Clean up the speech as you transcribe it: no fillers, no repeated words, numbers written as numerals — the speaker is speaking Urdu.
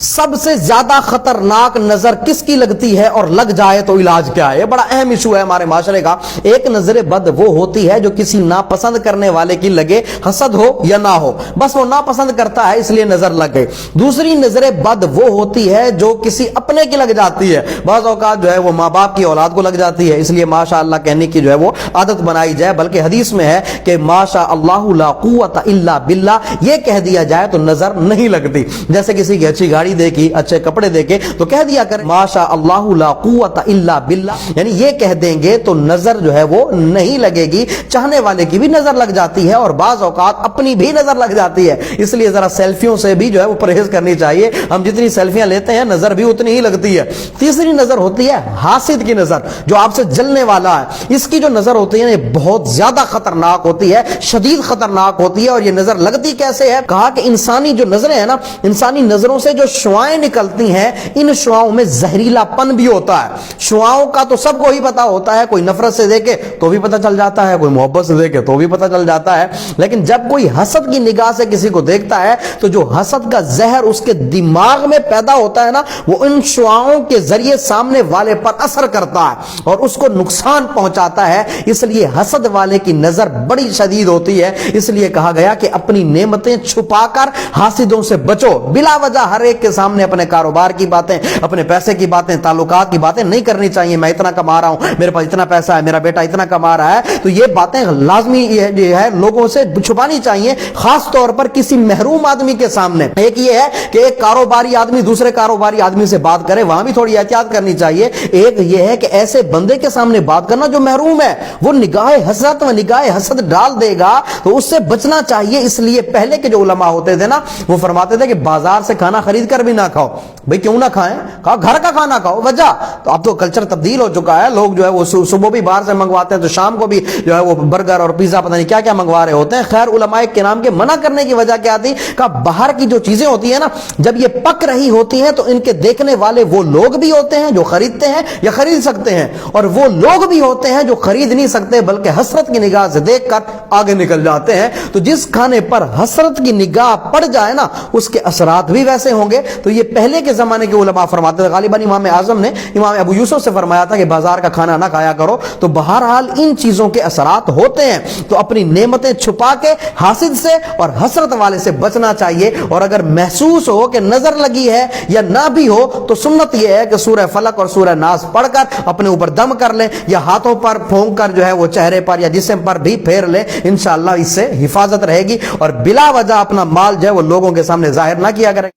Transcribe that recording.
سب سے زیادہ خطرناک نظر کس کی لگتی ہے اور لگ جائے تو علاج کیا ہے؟ یہ بڑا اہم ایشو ہے ہمارے معاشرے کا۔ ایک نظر بد وہ ہوتی ہے جو کسی ناپسند کرنے والے کی لگے، حسد ہو یا نہ ہو، بس وہ ناپسند کرتا ہے اس لیے نظر لگ گئی۔ دوسری نظر بد وہ ہوتی ہے جو کسی اپنے کی لگ جاتی ہے، بعض اوقات جو ہے وہ ماں باپ کی اولاد کو لگ جاتی ہے، اس لیے ماشاء اللہ کہنے کی جو ہے وہ عادت بنائی جائے، بلکہ حدیث میں ہے کہ ماشاء اللہ لا قوت الا باللہ، یہ کہہ دیا جائے تو نظر نہیں لگتی۔ جیسے کسی کی اچھی گاڑی دیکھی، اچھے کپڑے دیکھے تو کہہ دیا کریں ماشاء اللہ لا قوت الا باللہ، یعنی یہ کہہ دیں گے تو نظر جو ہے وہ نہیں لگے گی۔ چاہنے والے کی بھی نظر لگ جاتی ہے اور بعض اوقات اپنی بھی نظر لگ جاتی ہے، اس لیے ذرا سیلفیوں سے بھی جو ہے وہ پرہیز کرنی چاہیے۔ ہم جتنی سیلفیاں لیتے ہیں نظر بھی اتنی ہی لگتی ہے۔ تیسری نظر ہوتی ہے حاسد کی نظر، جو آپ سے جلنے والا ہے، اس کی جو نظر ہوتی ہے یہ بہت زیادہ خطرناک ہوتی ہے، شدید خطرناک ہوتی ہے۔ اور یہ نظر لگتی کیسے ہے؟ کہا کہ انسانی جو نظریں ہیں نا، انسانی نظروں سے جو شعاعیں نکلتی ہیں، ان شعاؤں میں زہریلا پن بھی ہوتا ہے۔ شعاؤں کا تو سب کو ہی پتا ہوتا ہے، کوئی نفرت سے دیکھے تو بھی پتا چل جاتا ہے، کوئی محبت سے دیکھے تو بھی پتا چل جاتا ہے، لیکن جب کوئی حسد کی نگاہ سے کسی کو دیکھتا ہے تو جو حسد کا زہر اس کے دماغ میں پیدا ہوتا ہے نا، وہ ان شعاؤں کے ذریعے سامنے والے پر اثر کرتا ہے اور اس کو نقصان پہنچاتا ہے۔ اس لیے حسد والے کی نظر بڑی شدید ہوتی ہے، اس لیے کہا گیا کہ اپنی نعمتیں چھپا کر حاسدوں سے بچو۔ بلا وجہ ہر ایک کے سامنے اپنے کاروبار کی باتیں، اپنے پیسے کی باتیں، تعلقات کی باتیں نہیں کرنی چاہیے۔ میں اتنا کما رہا ہوں، میرے پاس اتنا پیسہ ہے، میرا بیٹا اتنا کما رہا ہے، تو یہ باتیں لازمی یہ ہے لوگوں سے چھپانی چاہیے، خاص طور پر کسی محروم آدمی کے سامنے۔ ایک یہ ہے کہ ایک کاروباری آدمی دوسرے کاروباری آدمی سے بات کرے، وہاں بھی تھوڑی احتیاط کرنی چاہیے۔ ایک یہ ہے کہ ایسے بندے کے سامنے بات کرنا جو محروم ہے، وہ نگاہ حسرت و نگاہ حسد ڈال دے گا تو اس سے بچنا چاہیے۔ اس لیے پہلے کے جو علماء ہوتے تھے نا، وہ فرماتے تھے کہ بازار سے کھانا خرید کر بھی نہ کھاؤ۔ بھئی کیوں نہ کھائیں؟ کہا گھر کا کھانا کھاؤ۔ وجہ تو اب تو کلچر تبدیل ہو چکا ہے، لوگ جو ہے وہ صبح بھی باہر سے منگواتے ہیں تو شام کو بھی جو ہے وہ برگر اور پیزا پتہ نہیں کیا کیا منگوا رہے ہوتے ہیں۔ خیر علماء کرام کے منع کرنے کی وجہ کیا تھی؟ کہا باہر کی جو چیزیں ہوتی ہیں نا، جب یہ پک رہی ہوتی ہیں تو ان کے دیکھنے والے وہ لوگ بھی ہوتے ہیں جو خریدتے ہیں یا خرید سکتے ہیں، اور وہ لوگ بھی ہوتے ہیں جو خرید نہیں سکتے بلکہ حسرت کی نگاہ سے دیکھ کر آگے نکل جاتے ہیں۔ تو جس کھانے پر حسرت کی نگاہ پڑ جائے نا، اس کے اثرات بھی ویسے ہوں گے۔ تو یہ پہلے کے زمانے کے علماء فرماتے تھے، غالباً امام اعظم نے امام ابو یوسف سے فرمایا تھا کہ بازار کا کھانا نہ کھایا کرو۔ تو بہرحال ان چیزوں کے اثرات ہوتے ہیں، تو اپنی نعمتیں چھپا کے حاسد سے اور حسرت والے سے بچنا چاہیے۔ اور اگر محسوس ہو کہ نظر لگی ہے یا نہ بھی ہو تو سنت یہ ہے کہ سورہ فلق اور سورہ ناس پڑھ کر اپنے اوپر دم کر لیں، یا ہاتھوں پر پھونک کر جو ہے وہ چہرے پر یا جسم پر بھی پھیر لیں، انشاءاللہ اس سے حفاظت رہے گی، اور بلا وجہ اپنا مال جو ہے وہ لوگوں کے سامنے ظاہر نہ کیا کرے۔